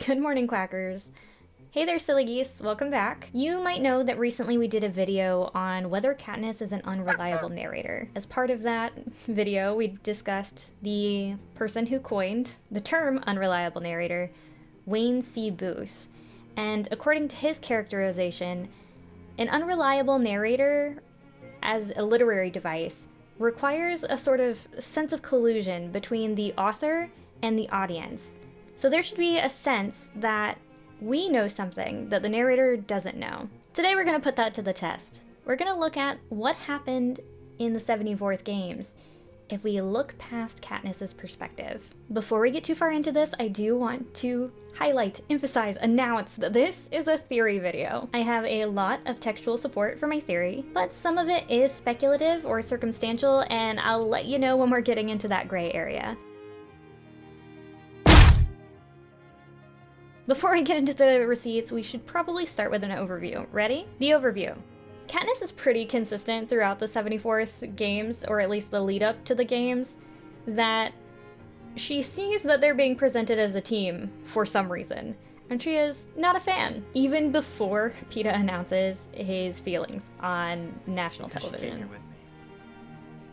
Good morning, Quackers. Hey there, silly geese. Welcome back. You might know that recently we did a video on whether Katniss is an unreliable narrator. As part of that video, we discussed the person who coined the term unreliable narrator, Wayne C. Booth. And according to his characterization, an unreliable narrator, as a literary device, requires a sort of sense of collusion between the author and the audience. So there should be a sense that we know something that the narrator doesn't know. Today we're going to put that to the test. We're going to look at what happened in the 74th games if we look past Katniss's perspective. Before we get too far into this, I do want to highlight, emphasize, announce that this is a theory video. I have a lot of textual support for my theory, but some of it is speculative or circumstantial, and I'll let you know when we're getting into that gray area. Before we get into the receipts, we should probably start with an overview. Ready? The overview. Katniss is pretty consistent throughout the 74th games, or at least the lead up to the games, that she sees that they're being presented as a team for some reason, and she is not a fan, even before Peeta announces his feelings on national television.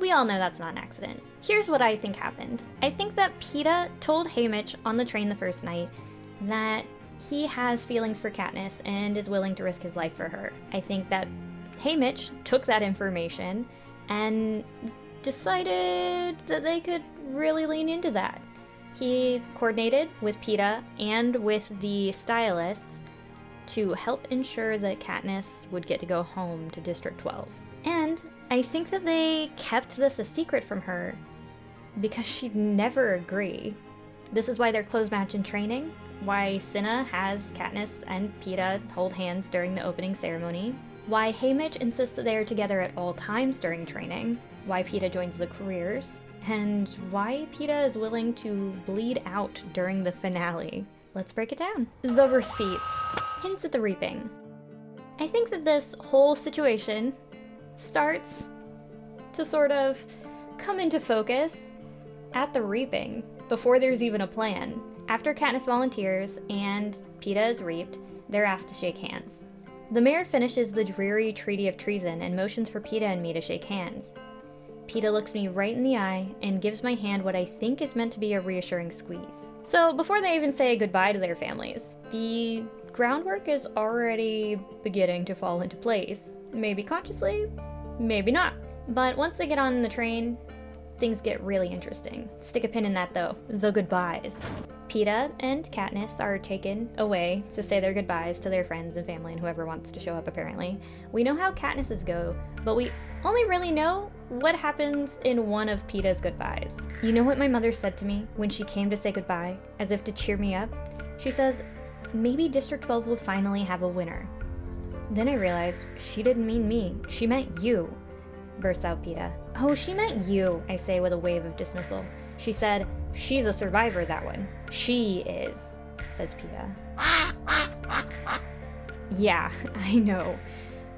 We all know that's not an accident. Here's what I think happened. I think that Peeta told Haymitch on the train the first night that he has feelings for Katniss and is willing to risk his life for her. I think that Haymitch took that information and decided that they could really lean into that. He coordinated with Peeta and with the stylists to help ensure that Katniss would get to go home to District 12. And I think that they kept this a secret from her because she'd never agree. This is why their clothes match in training, why Cinna has Katniss and Peeta hold hands during the opening ceremony, why Haymitch insists that they are together at all times during training, why Peeta joins the careers, and why Peeta is willing to bleed out during the finale. Let's break it down. The receipts. Hints at the reaping. I think that this whole situation starts to sort of come into focus at the reaping, before there's even a plan. After Katniss volunteers and Peeta is reaped, they're asked to shake hands. The mayor finishes the dreary treaty of treason and motions for Peeta and me to shake hands. Peeta looks me right in the eye and gives my hand what I think is meant to be a reassuring squeeze. So before they even say goodbye to their families, the groundwork is already beginning to fall into place. Maybe consciously, maybe not. But once they get on the train, things get really interesting. Stick a pin in that though. The goodbyes. Peeta and Katniss are taken away to say their goodbyes to their friends and family and whoever wants to show up apparently. We know how Katniss's go, but we only really know what happens in one of Peeta's goodbyes. You know what my mother said to me when she came to say goodbye, as if to cheer me up? She says, maybe District 12 will finally have a winner. Then I realized she didn't mean me, she meant you, bursts out Peeta. Oh, she meant you, I say with a wave of dismissal. She said, she's a survivor, that one. She is, says Peeta. Yeah, I know.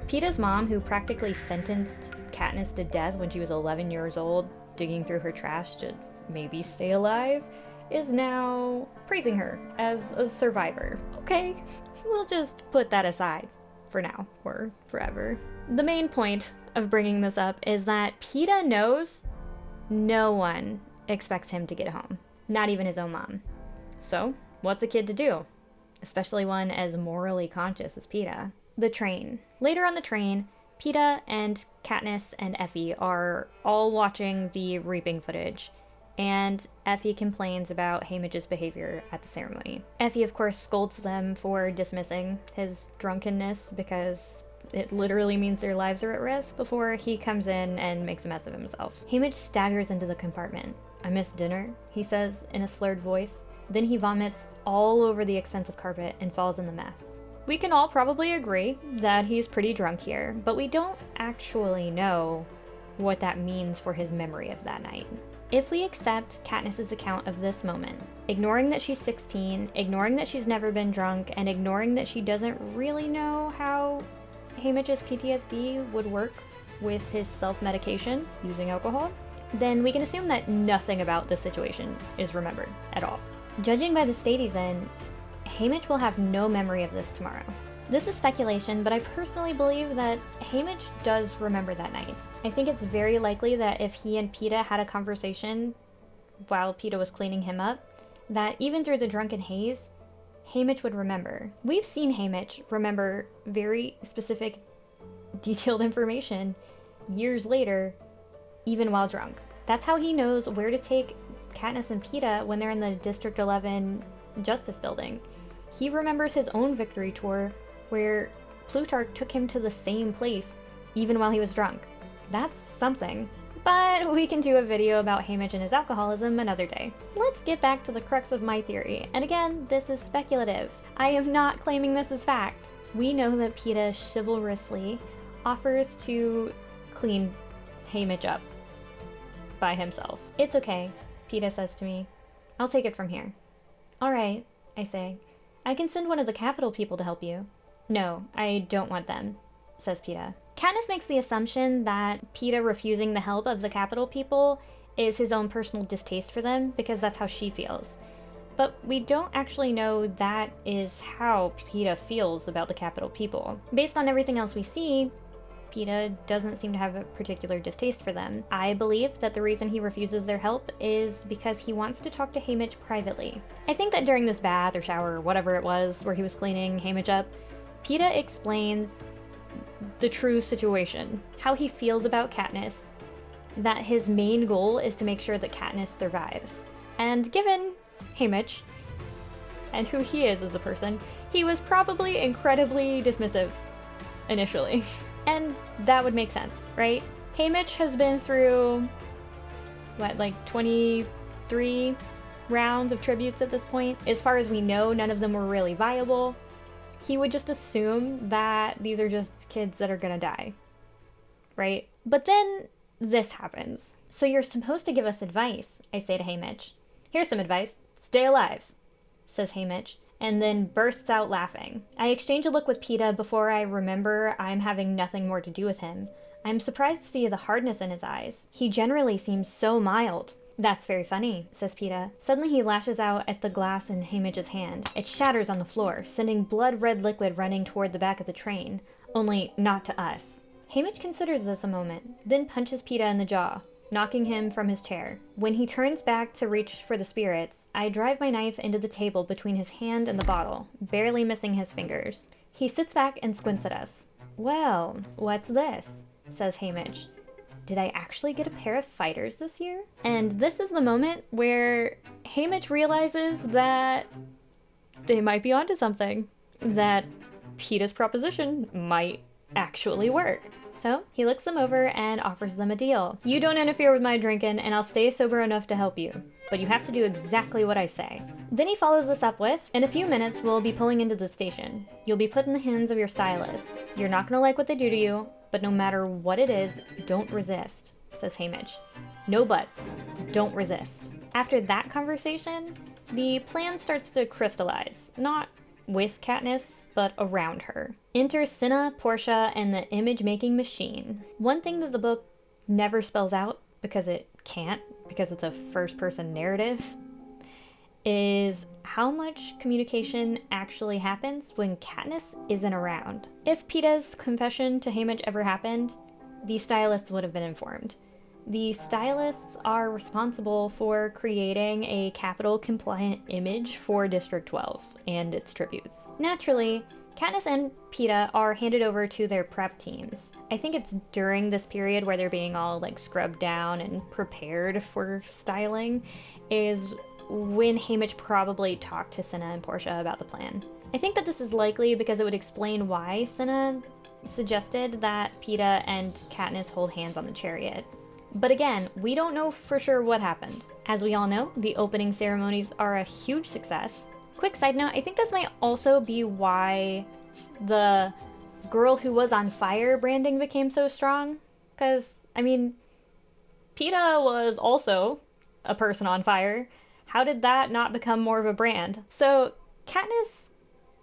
Peeta's mom, who practically sentenced Katniss to death when she was 11 years old, digging through her trash to maybe stay alive, is now praising her as a survivor. Okay, we'll just put that aside for now, or forever. The main point of bringing this up is that Peeta knows no one expects him to get home, not even his own mom. So, what's a kid to do? Especially one as morally conscious as Peeta. The train. Later on the train, Peeta and Katniss and Effie are all watching the reaping footage, and Effie complains about Haymitch's behavior at the ceremony. Effie, of course, scolds them for dismissing his drunkenness because it literally means their lives are at risk, before he comes in and makes a mess of himself. Haymitch staggers into the compartment. I missed dinner, he says in a slurred voice. Then he vomits all over the expensive carpet and falls in the mess. We can all probably agree that he's pretty drunk here, but we don't actually know what that means for his memory of that night. If we accept Katniss's account of this moment, ignoring that she's 16, ignoring that she's never been drunk, and ignoring that she doesn't really know how Haymitch's PTSD would work with his self-medication using alcohol, then we can assume that nothing about this situation is remembered at all. Judging by the state he's in, Haymitch will have no memory of this tomorrow. This is speculation, but I personally believe that Haymitch does remember that night. I think it's very likely that if he and Peeta had a conversation while Peeta was cleaning him up, that even through the drunken haze, Haymitch would remember. We've seen Haymitch remember very specific, detailed information years later, even while drunk. That's how he knows where to take Katniss and Peeta when they're in the District 11 Justice Building. He remembers his own victory tour where Plutarch took him to the same place even while he was drunk. That's something. But we can do a video about Haymitch and his alcoholism another day. Let's get back to the crux of my theory. And again, this is speculative. I am not claiming this as fact. We know that Peeta chivalrously offers to clean Haymitch up by himself. It's okay, Peeta says to me. I'll take it from here. All right, I say. I can send one of the Capitol people to help you. No, I don't want them, says Peeta. Katniss makes the assumption that Peeta refusing the help of the Capitol people is his own personal distaste for them because that's how she feels. But we don't actually know that is how Peeta feels about the Capitol people. Based on everything else we see, Peeta doesn't seem to have a particular distaste for them. I believe that the reason he refuses their help is because he wants to talk to Haymitch privately. I think that during this bath or shower or whatever it was where he was cleaning Haymitch up, Peeta explains the true situation, how he feels about Katniss, that his main goal is to make sure that Katniss survives. And given Haymitch and who he is as a person, he was probably incredibly dismissive initially. And that would make sense, right? Haymitch has been through, what, like 23 rounds of tributes at this point? As far as we know, none of them were really viable. He would just assume that these are just kids that are gonna die, right? But then this happens. So you're supposed to give us advice, I say to Haymitch. Here's some advice. Stay alive, says Haymitch, and then bursts out laughing. I exchange a look with Peeta before I remember I'm having nothing more to do with him. I'm surprised to see the hardness in his eyes. He generally seems so mild. That's very funny, says Peeta. Suddenly he lashes out at the glass in Haymitch's hand. It shatters on the floor, sending blood-red liquid running toward the back of the train. Only not to us. Haymitch considers this a moment, then punches Peeta in the jaw, knocking him from his chair. When he turns back to reach for the spirits, I drive my knife into the table between his hand and the bottle, barely missing his fingers. He sits back and squints at us. Well, what's this? Says Haymitch. Did I actually get a pair of fighters this year? And this is the moment where Haymitch realizes that they might be onto something. That Peeta's proposition might actually work. So he looks them over and offers them a deal. You don't interfere with my drinking and I'll stay sober enough to help you. But you have to do exactly what I say. Then he follows this up with, in a few minutes we'll be pulling into the station. You'll be put in the hands of your stylists. You're not gonna like what they do to you, but no matter what it is, don't resist, says Haymitch. No buts. Don't resist. After that conversation, the plan starts to crystallize. Not with Katniss, but around her. Enter Cinna, Portia, and the image-making machine. One thing that the book never spells out, because it can't, because it's a first-person narrative, is how much communication actually happens when Katniss isn't around. If Peeta's confession to Haymitch ever happened, the stylists would have been informed. The stylists are responsible for creating a Capitol-compliant image for District 12 and its tributes. Naturally, Katniss and Peeta are handed over to their prep teams. I think it's during this period where they're being all like scrubbed down and prepared for styling is when Haymitch probably talked to Cinna and Portia about the plan. I think that this is likely because it would explain why Cinna suggested that Peeta and Katniss hold hands on the chariot. But again, we don't know for sure what happened. As we all know, the opening ceremonies are a huge success. Quick side note, I think this might also be why the girl who was on fire branding became so strong. Because, I mean, Peeta was also a person on fire. How did that not become more of a brand? So Katniss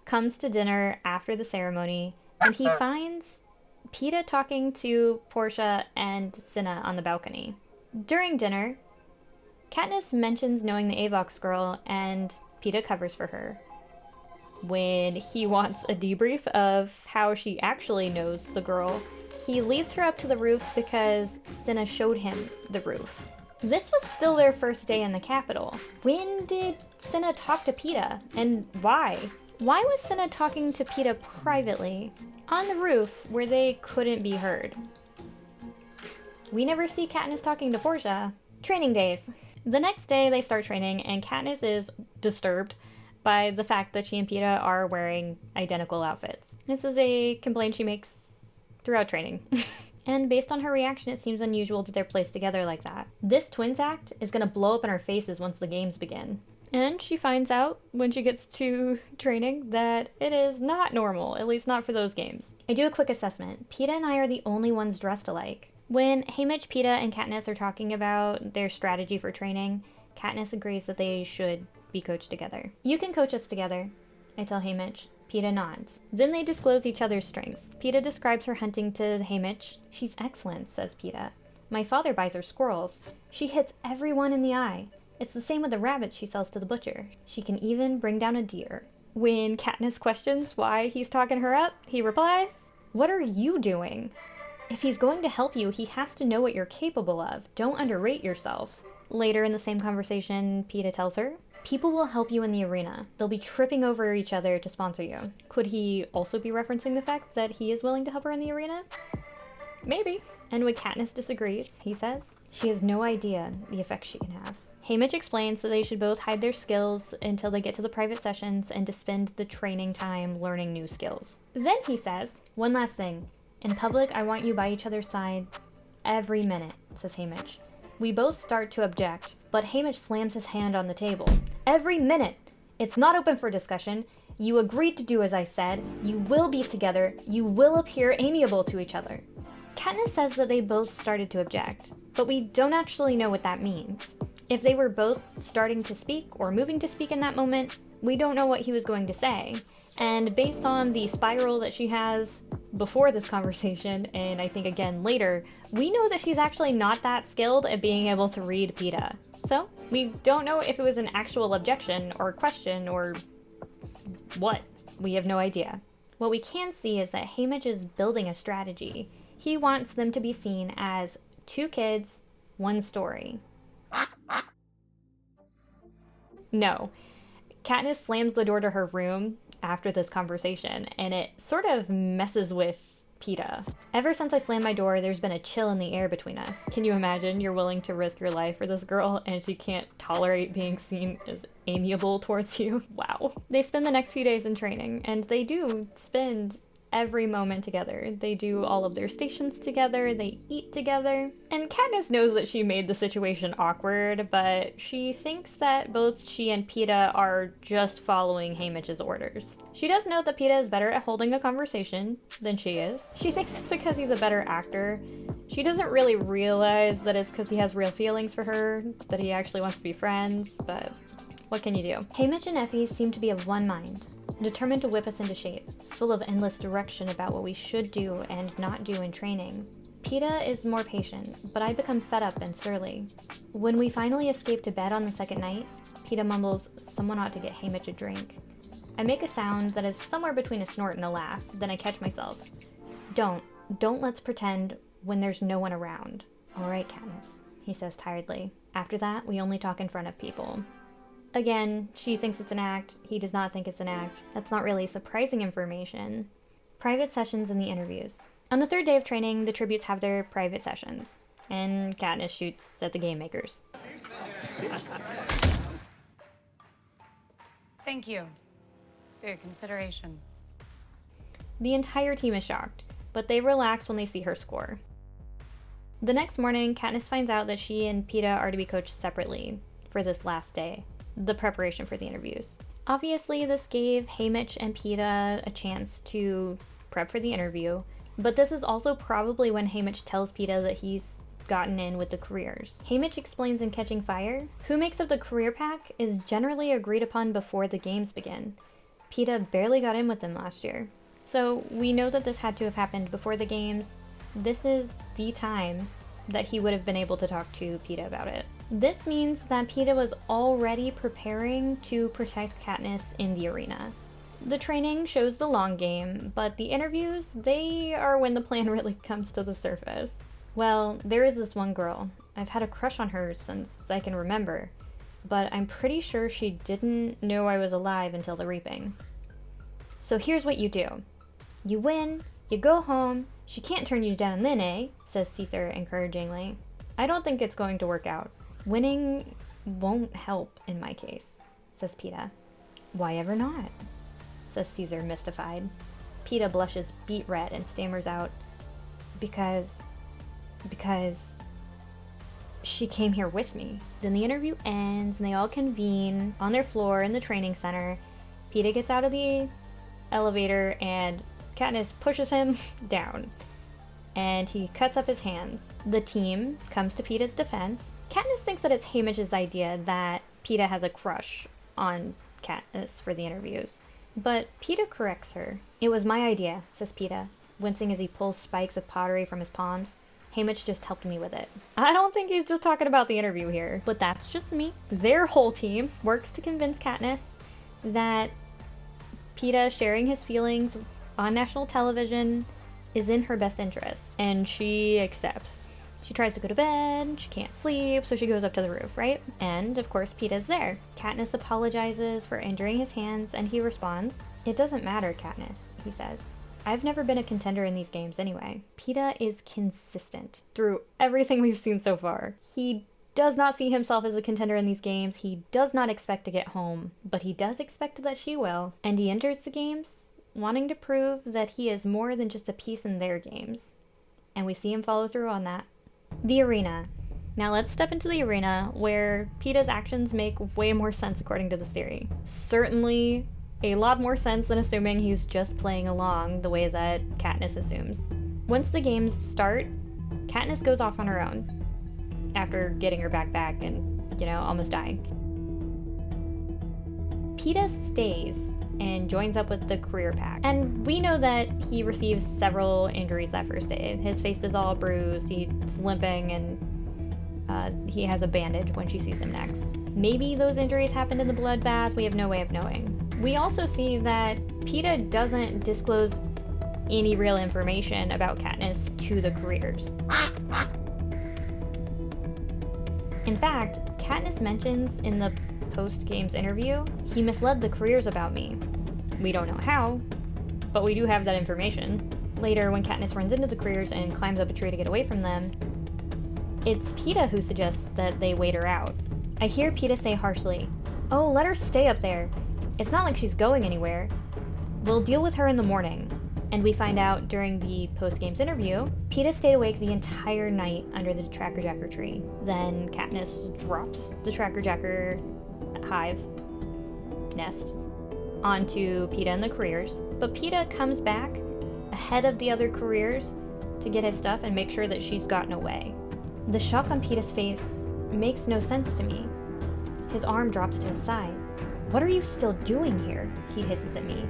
comes to dinner after the ceremony, and he finds Peeta talking to Portia and Cinna on the balcony. During dinner, Katniss mentions knowing the Avox girl, and Peeta covers for her. When he wants a debrief of how she actually knows the girl, he leads her up to the roof because Cinna showed him the roof. This was still their first day in the capital. When did Cinna talk to Peeta, and why? Why was Cinna talking to Peeta privately on the roof where they couldn't be heard? We never see Katniss talking to Portia. Training days. The next day they start training, and Katniss is disturbed by the fact that she and Peeta are wearing identical outfits. This is a complaint she makes throughout training. And based on her reaction, it seems unusual that they're placed together like that. This twins act is gonna blow up in our faces once the games begin. And she finds out when she gets to training that it is not normal, at least not for those games. I do a quick assessment. Peeta and I are the only ones dressed alike. When Haymitch, Peeta, and Katniss are talking about their strategy for training, Katniss agrees that they should be coached together. You can coach us together, I tell Haymitch. Peeta nods. Then they disclose each other's strengths. Peeta describes her hunting to Haymitch. She's excellent, says Peeta. My father buys her squirrels. She hits everyone in the eye. It's the same with the rabbits she sells to the butcher. She can even bring down a deer. When Katniss questions why he's talking her up, he replies, "What are you doing? If he's going to help you, he has to know what you're capable of. Don't underrate yourself." Later in the same conversation, Peeta tells her, "People will help you in the arena. They'll be tripping over each other to sponsor you." Could he also be referencing the fact that he is willing to help her in the arena? Maybe. And when Katniss disagrees, he says, "She has no idea the effect she can have." Haymitch explains that they should both hide their skills until they get to the private sessions and to spend the training time learning new skills. Then he says, "One last thing. In public, I want you by each other's side every minute," says Haymitch. We both start to object, but Haymitch slams his hand on the table. "Every minute! It's not open for discussion. You agreed to do as I said. You will be together. You will appear amiable to each other." Katniss says that they both started to object, but we don't actually know what that means. If they were both starting to speak or moving to speak in that moment, we don't know what he was going to say. And based on the spiral that she has before this conversation, and I think again later, we know that she's actually not that skilled at being able to read Peeta. So, we don't know if it was an actual objection or question or what. We have no idea. What we can see is that Haymitch is building a strategy. He wants them to be seen as two kids, one story. No. Katniss slams the door to her room after this conversation, and it sort of messes with Peeta. "Ever since I slammed my door, there's been a chill in the air between us. Can you imagine you're willing to risk your life for this girl, and she can't tolerate being seen as amiable towards you?" Wow. They spend the next few days in training, and they do spend every moment together. They do all of their stations together, they eat together. And Katniss knows that she made the situation awkward, but she thinks that both she and Peeta are just following Haymitch's orders. She does note that Peeta is better at holding a conversation than she is. She thinks it's because he's a better actor. She doesn't really realize that it's because he has real feelings for her, that he actually wants to be friends, but what can you do? Haymitch and Effie seem to be of one mind, determined to whip us into shape, full of endless direction about what we should do and not do in training. Peeta is more patient, but I become fed up and surly. When we finally escape to bed on the second night, Peeta mumbles, "Someone ought to get Haymitch a drink." I make a sound that is somewhere between a snort and a laugh, then I catch myself. Don't let's pretend when there's no one around." "All right, Katniss," he says tiredly. After that, we only talk in front of people. Again, she thinks it's an act, he does not think it's an act. That's not really surprising information. Private sessions and the interviews. On the third day of training, the tributes have their private sessions, and Katniss shoots at the game makers. Thank you for your consideration. The entire team is shocked, but they relax when they see her score. The next morning, Katniss finds out that she and Peeta are to be coached separately for this last day, the preparation for the interviews. Obviously, this gave Haymitch and Peeta a chance to prep for the interview, but this is also probably when Haymitch tells Peeta that he's gotten in with the careers. Haymitch explains in Catching Fire, who makes up the career pack is generally agreed upon before the games begin. Peeta barely got in with them last year. So we know that this had to have happened before the games. This is the time that he would have been able to talk to Peeta about it. This means that Peeta was already preparing to protect Katniss in the arena. The training shows the long game, but the interviews, they are when the plan really comes to the surface. Well, there is this one girl. I've had a crush on her since I can remember, but I'm pretty sure she didn't know I was alive until the reaping. So here's what you do. You win, you go home, she can't turn you down then, eh? Says Caesar encouragingly. I don't think it's going to work out. Winning won't help in my case, says Peeta. Why ever not? Says Caesar, mystified. Peeta blushes beet red and stammers out, because she came here with me. Then the interview ends and they all convene on their floor in the training center. Peeta gets out of the elevator and Katniss pushes him down, and he cuts up his hands. The team comes to Peeta's defense. Katniss thinks that it's Haymitch's idea that Peeta has a crush on Katniss for the interviews, but Peeta corrects her. It was my idea, says Peeta, wincing as he pulls spikes of pottery from his palms. Haymitch just helped me with it. I don't think he's just talking about the interview here, but that's just me. Their whole team works to convince Katniss that Peeta sharing his feelings on national television is in her best interest, and she accepts. She tries to go to bed, she can't sleep, so she goes up to the roof, right? And, of course, Peeta's there. Katniss apologizes for injuring his hands, and he responds, "It doesn't matter, Katniss," he says. "I've never been a contender in these games anyway." Peeta is consistent through everything we've seen so far. He does not see himself as a contender in these games. He does not expect to get home, but he does expect that she will. And he enters the games wanting to prove that he is more than just a piece in their games. And we see him follow through on that. The arena. Now let's step into the arena where Peeta's actions make way more sense according to this theory. Certainly a lot more sense than assuming he's just playing along the way that Katniss assumes. Once the games start, Katniss goes off on her own after getting her backpack and, almost dying. Peeta stays and joins up with the career pack. And we know that he receives several injuries that first day. His face is all bruised, he's limping, and he has a bandage when she sees him next. Maybe those injuries happened in the bloodbath, we have no way of knowing. We also see that Peeta doesn't disclose any real information about Katniss to the careers. In fact, Katniss mentions in the post-games interview, he misled the careers about me. We don't know how, but we do have that information. Later, when Katniss runs into the careers and climbs up a tree to get away from them, it's Peeta who suggests that they wait her out. I hear Peeta say harshly, "Oh, let her stay up there. It's not like she's going anywhere. We'll deal with her in the morning." And we find out during the post-games interview, Peeta stayed awake the entire night under the Tracker Jacker tree. Then Katniss drops the Tracker Jacker hive nest onto Peeta and the careers. But Peeta comes back ahead of the other careers to get his stuff and make sure that she's gotten away. The shock on Peeta's face makes no sense to me. His arm drops to his side. "What are you still doing here?" he hisses at me.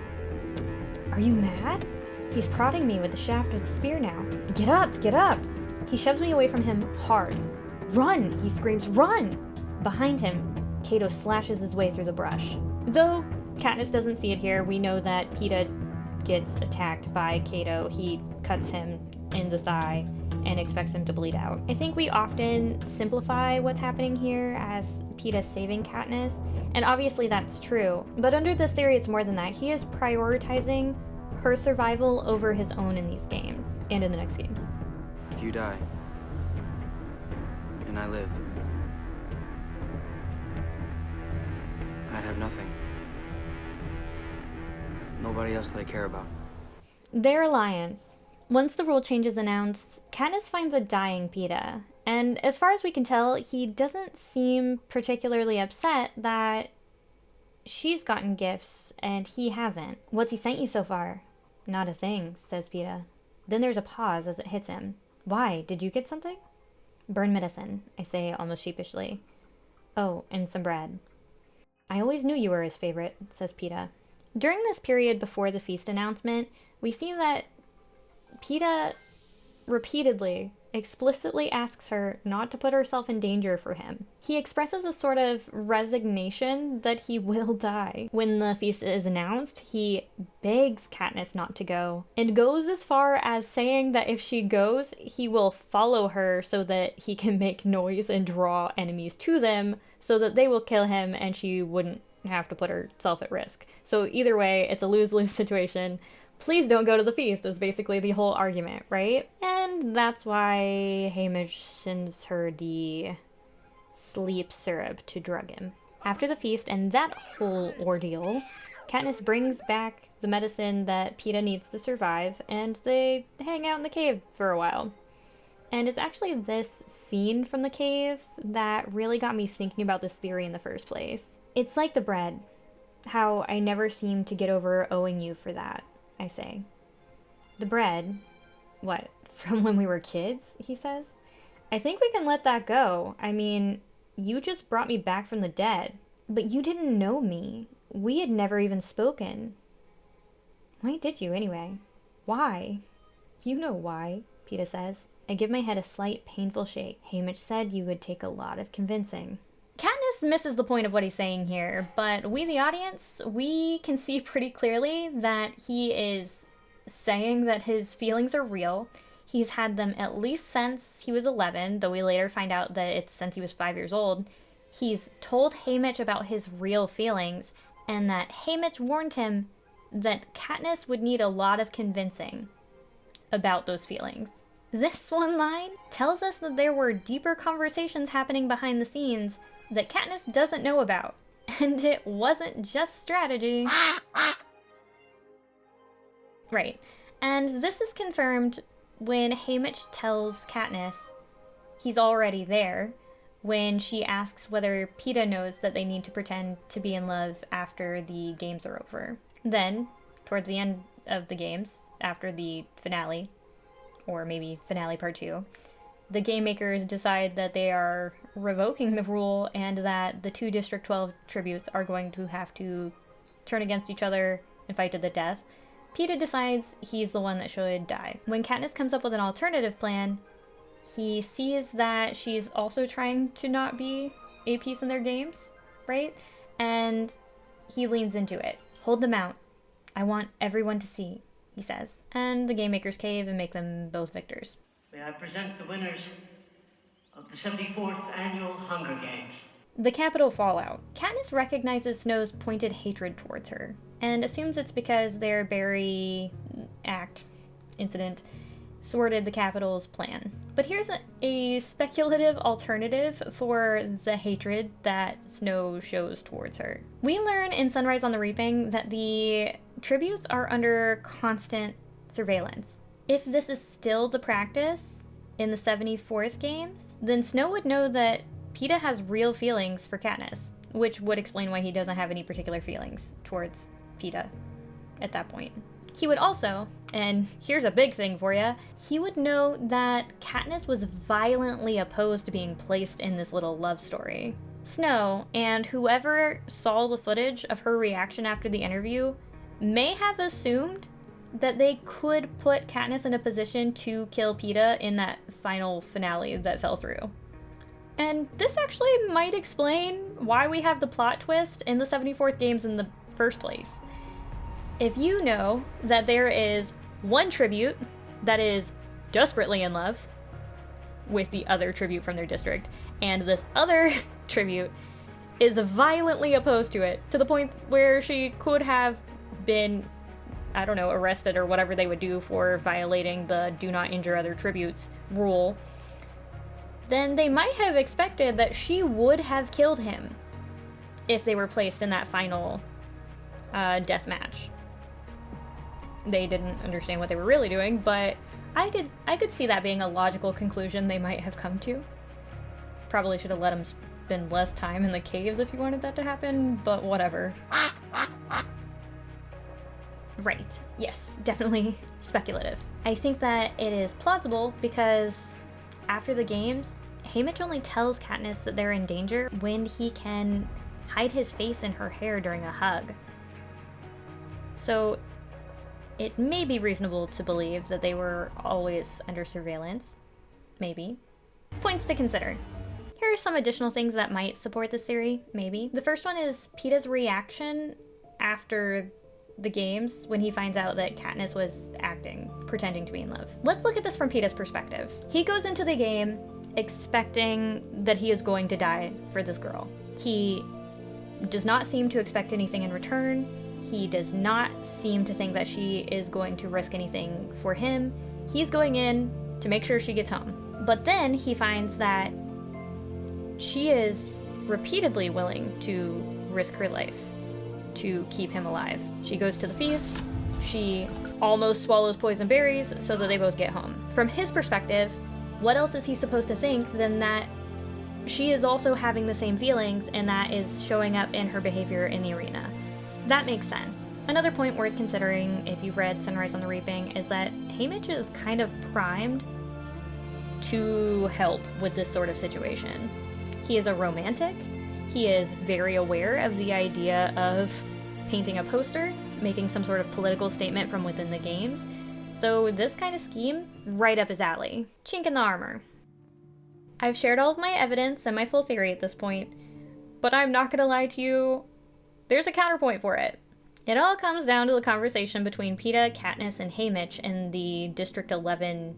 "Are you mad?" He's prodding me with the shaft of the spear now. "Get up! Get up!" He shoves me away from him hard. "Run!" he screams. "Run!" Behind him, Cato slashes his way through the brush. Though Katniss doesn't see it here, we know that Peeta gets attacked by Cato. He cuts him in the thigh and expects him to bleed out. I think we often simplify what's happening here as Peeta saving Katniss, and obviously that's true. But under this theory, it's more than that. He is prioritizing her survival over his own in these games, and in the next games. If you die, and I live, I'd have nothing. Nobody else that I care about. Their alliance. Once the rule change is announced, Katniss finds a dying Peeta, and as far as we can tell, he doesn't seem particularly upset that she's gotten gifts and he hasn't. "What's he sent you so far?" "Not a thing," says Peeta. Then there's a pause as it hits him. "Why? Did you get something?" "Burn medicine," I say almost sheepishly. "Oh, and some bread." "I always knew you were his favorite," says Peeta. During this period before the feast announcement, we see that Peeta repeatedly explicitly asks her not to put herself in danger for him. He expresses a sort of resignation that he will die. When the feast is announced, he begs Katniss not to go, and goes as far as saying that if she goes, he will follow her so that he can make noise and draw enemies to them, so that they will kill him and she wouldn't have to put herself at risk. So either way, it's a lose-lose situation. Please don't go to the feast is basically the whole argument, right? And that's why Haymitch sends her the sleep syrup to drug him. After the feast and that whole ordeal, Katniss brings back the medicine that Peeta needs to survive, and they hang out in the cave for a while. And it's actually this scene from the cave that really got me thinking about this theory in the first place. It's like the bread, how I never seem to get over owing you for that. I say. The bread? What, from when we were kids? He says. I think we can let that go. I mean, you just brought me back from the dead. But you didn't know me. We had never even spoken. Why did you, anyway? Why? You know why, Peeta says. I give my head a slight, painful shake. Haymitch said you would take a lot of convincing. Katniss misses the point of what he's saying here, but we, the audience, we can see pretty clearly that he is saying that his feelings are real. He's had them at least since he was 11, though we later find out that it's since he was 5 years old. He's told Haymitch about his real feelings, and that Haymitch warned him that Katniss would need a lot of convincing about those feelings. This one line tells us that there were deeper conversations happening behind the scenes that Katniss doesn't know about. And it wasn't just strategy. Right. And this is confirmed when Haymitch tells Katniss he's already there, when she asks whether Peeta knows that they need to pretend to be in love after the games are over. Then, towards the end of the games, after the finale, or maybe finale part 2, the game makers decide that they are revoking the rule and that the 2 District 12 tributes are going to have to turn against each other and fight to the death. Peeta decides he's the one that should die. When Katniss comes up with an alternative plan, he sees that she's also trying to not be a piece in their games, right? And he leans into it. Hold them out. I want everyone to see, he says. And the game makers cave and make them both victors. May I present the winners of the 74th Annual Hunger Games. The capital fallout. Katniss recognizes Snow's pointed hatred towards her, and assumes it's because their Barry incident thwarted the Capitol's plan. But here's a speculative alternative for the hatred that Snow shows towards her. We learn in Sunrise on the Reaping that the tributes are under constant surveillance. If this is still the practice in the 74th games, then Snow would know that Peeta has real feelings for Katniss, which would explain why he doesn't have any particular feelings towards Peeta at that point. He would also, and here's a big thing for you, he would know that Katniss was violently opposed to being placed in this little love story. Snow, and whoever saw the footage of her reaction after the interview, may have assumed that they could put Katniss in a position to kill Peeta in that final finale that fell through. And this actually might explain why we have the plot twist in the 74th games in the first place. If you know that there is one tribute that is desperately in love with the other tribute from their district, and this other tribute is violently opposed to it, to the point where she could have been, I don't know, arrested or whatever they would do for violating the do not injure other tributes rule, then they might have expected that she would have killed him if they were placed in that final death match. They didn't understand what they were really doing, but I could see that being a logical conclusion they might have come to. Probably should have let him spend less time in the caves if you wanted that to happen, but whatever. Right, yes, definitely speculative. I think that it is plausible because after the games, Haymitch only tells Katniss that they're in danger when he can hide his face in her hair during a hug. So it may be reasonable to believe that they were always under surveillance. maybe. Points to consider. Here are some additional things that might support this theory, maybe. The first one is Peeta's reaction after the games when he finds out that Katniss was acting, pretending to be in love. Let's look at this from Peeta's perspective. He goes into the game expecting that he is going to die for this girl. He does not seem to expect anything in return. He does not seem to think that she is going to risk anything for him. He's going in to make sure she gets home. But then he finds that she is repeatedly willing to risk her life to keep him alive. She goes to the feast. She almost swallows poison berries so that they both get home. From his perspective, what else is he supposed to think than that she is also having the same feelings and that is showing up in her behavior in the arena? That makes sense. Another point worth considering if you've read Sunrise on the Reaping is that Haymitch is kind of primed to help with this sort of situation. He is a romantic. He is very aware of the idea of painting a poster, making some sort of political statement from within the games. So this kind of scheme, right up his alley. Chink in the armor. I've shared all of my evidence and my full theory at this point, but I'm not gonna lie to you, there's a counterpoint for it. It all comes down to the conversation between Peeta, Katniss, and Haymitch in the District 11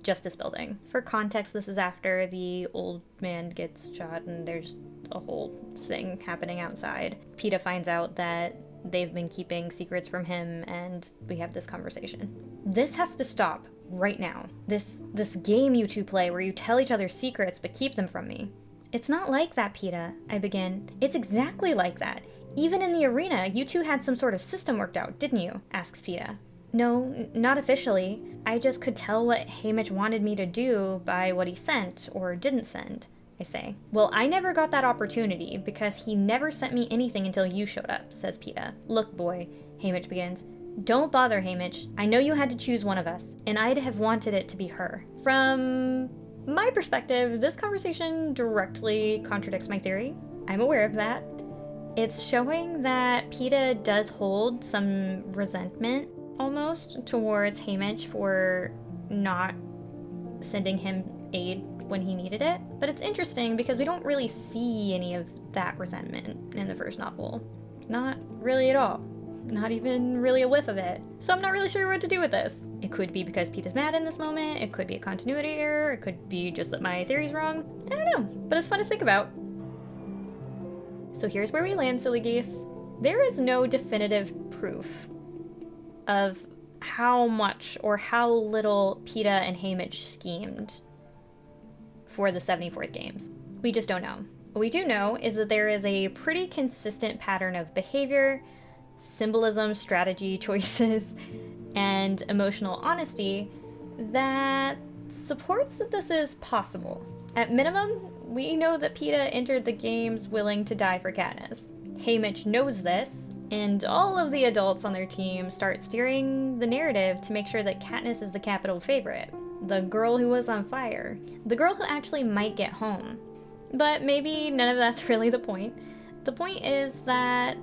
Justice Building. For context, this is after the old man gets shot and there's a whole thing happening outside. Peeta finds out that they've been keeping secrets from him and we have this conversation. This has to stop right now. This game you two play where you tell each other secrets but keep them from me. It's not like that, Peeta, I begin. It's exactly like that. Even in the arena, you two had some sort of system worked out, didn't you? Asks Peeta. No, not officially. I just could tell what Haymitch wanted me to do by what he sent or didn't send, I say. Well, I never got that opportunity because he never sent me anything until you showed up, says Peeta. Look, boy, Haymitch begins. Don't bother, Haymitch. I know you had to choose one of us, and I'd have wanted it to be her. From my perspective, this conversation directly contradicts my theory. I'm aware of that. It's showing that Peeta does hold some resentment almost towards Haymitch for not sending him aid when he needed it. But it's interesting because we don't really see any of that resentment in the first novel. Not really at all. Not even really a whiff of it. So I'm not really sure what to do with this. It could be because Peeta's mad in this moment, it could be a continuity error, it could be just that my theory's wrong. I don't know, but it's fun to think about. So here's where we land, silly geese. There is no definitive proof of how much or how little Peeta and Haymitch schemed for the 74th games. We just don't know. What we do know is that there is a pretty consistent pattern of behavior, symbolism, strategy, choices, and emotional honesty that supports that this is possible. At minimum, we know that Peeta entered the games willing to die for Katniss. Haymitch knows this, and all of the adults on their team start steering the narrative to make sure that Katniss is the capital favorite, the girl who was on fire, the girl who actually might get home. But maybe none of that's really the point. The point is that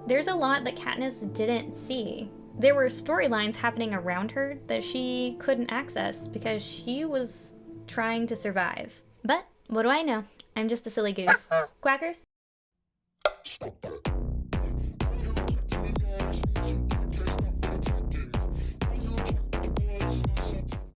there's a lot that Katniss didn't see. There were storylines happening around her that she couldn't access because she was trying to survive. But what do I know? I'm just a silly goose. Quackers?